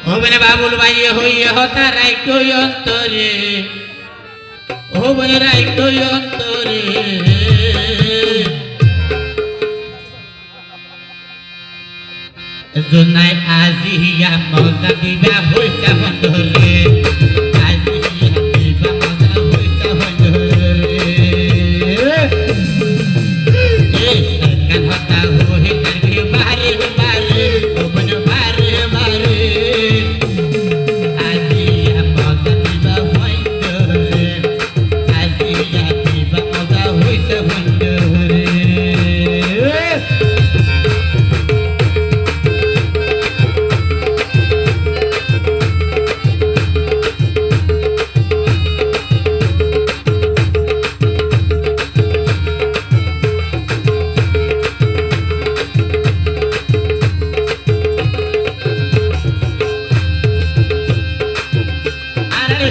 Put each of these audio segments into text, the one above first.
বনে বাবুল ভাই হইয়া হতা রাইকই অন্তরে ও বনে রাইকই অন্তরে জোনাই আজিয়া মজা দিবা হইতা বন্ধরে আজিয়া দিবা মজা হইতা বন্ধরে কান হতা হই তাকে বারে বারে ও বনে বারে বারে আজিয়া মজা দিবা বন্ধরে আজিয়া দিবা মজা হইতা বন্ধরে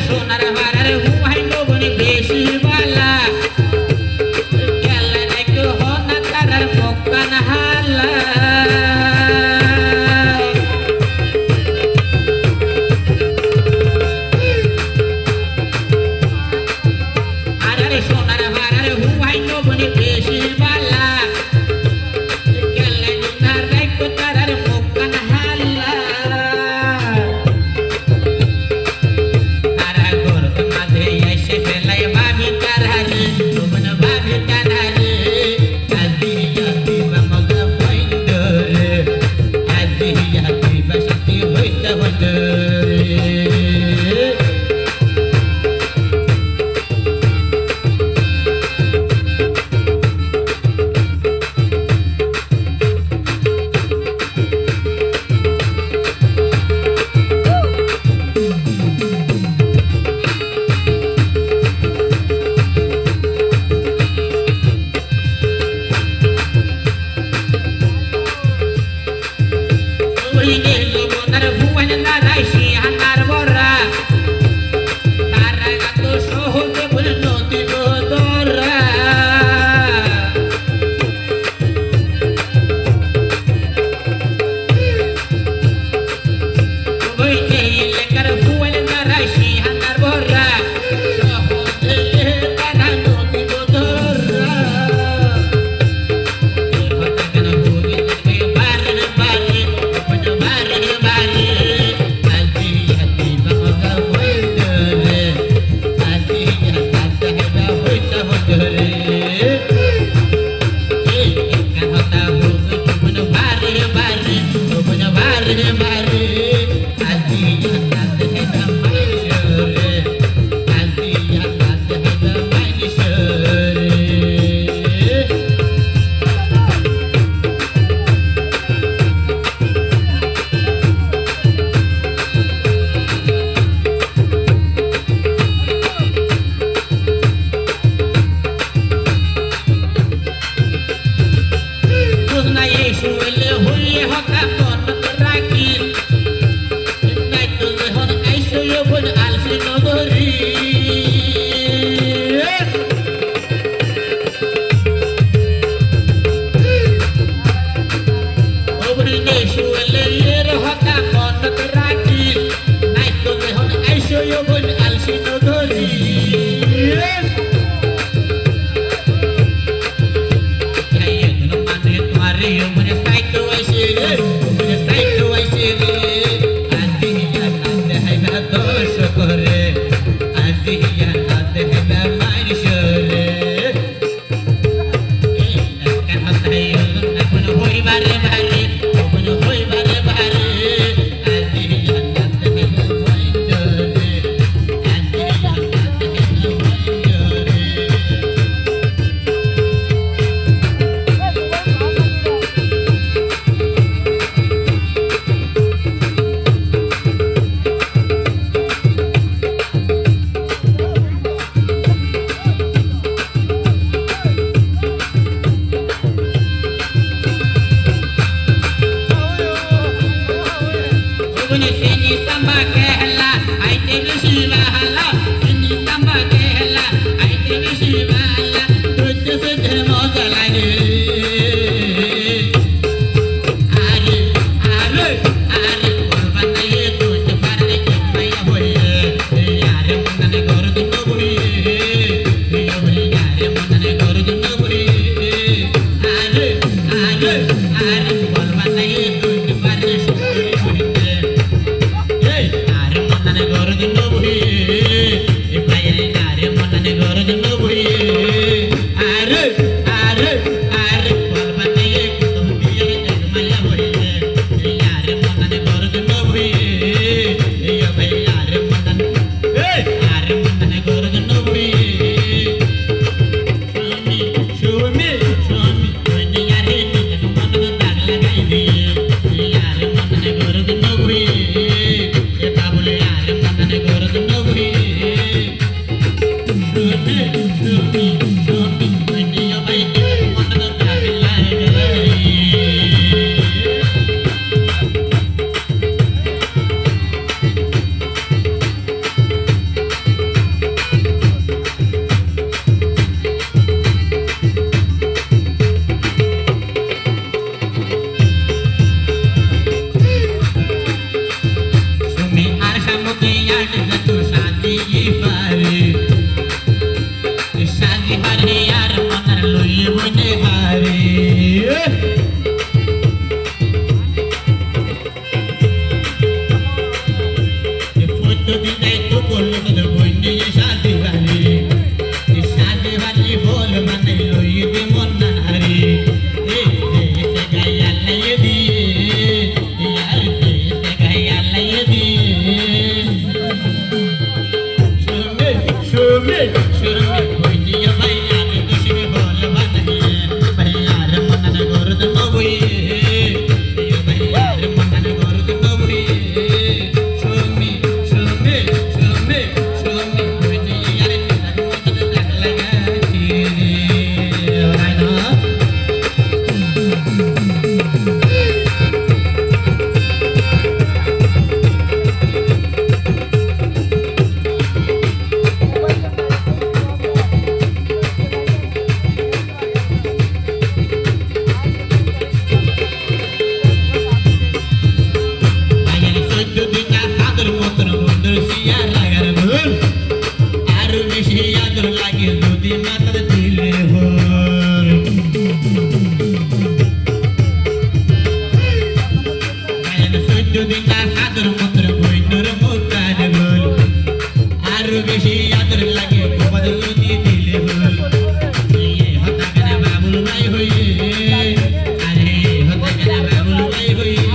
সোনার হারার হুমাই নবনে বেশি বালা কেলা নাকি হনা তারার মক্কান হালা আরে সোনার হারার হুমাই নবনে বেশি বালা কেলা নাকি তারার মক্কান হালা মতো ইয়ার যত সাজিয়ে পারে সাজি হারে আর মনার লইয়ে বনে হারে প্রতিদিন দায়িত্ব করলো তোর বইনে সাজি হারে বল মানে লইয়ে দে মন না হারে সে গায়া লাইয়ে দিয়ে ইয়ার সে গায়া লাইয়ে দিয়ে শুরমে বইনিয়া ভাই আমি খুশি বল বানাইয়ে ভাই আর মনার গরদ নবইয়ে ভাই আর মনার গরদ নবইয়ে শুরমে বইনিয়া রে মত ডাক লাগাছি রাই না লাগে যদি মাথার দিলে ভোর যদি না সাদর মন্ত্র বইনর মোতার বল আরো বেশি আদর লাগে বদল দিয়ে দিলে বল হতা কেন বাবুল ভাই হইয়ে আরে হতা কেন বাবুল ভাই হইয়ে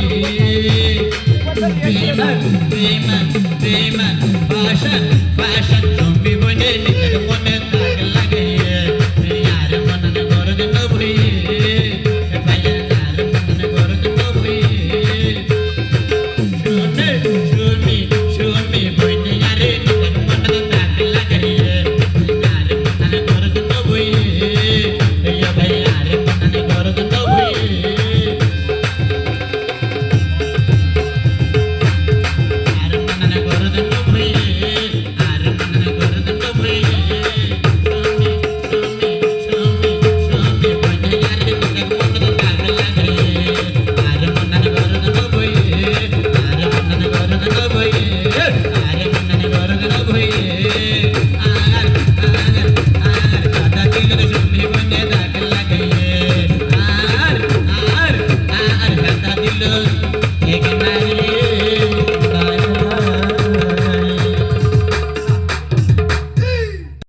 বেমান fashion তুমি বনে নিজের মনে দাগ লাগাইয়ে यार মনন গরদ নবইয়ে ভাই यार মনন গরদ নবইয়ে শুনে বনে यार নিজের মনে দাগ লাগাইয়ে यार মনন গরদ নবইয়ে ভাই यार মনন গরদ নবইয়ে Bye.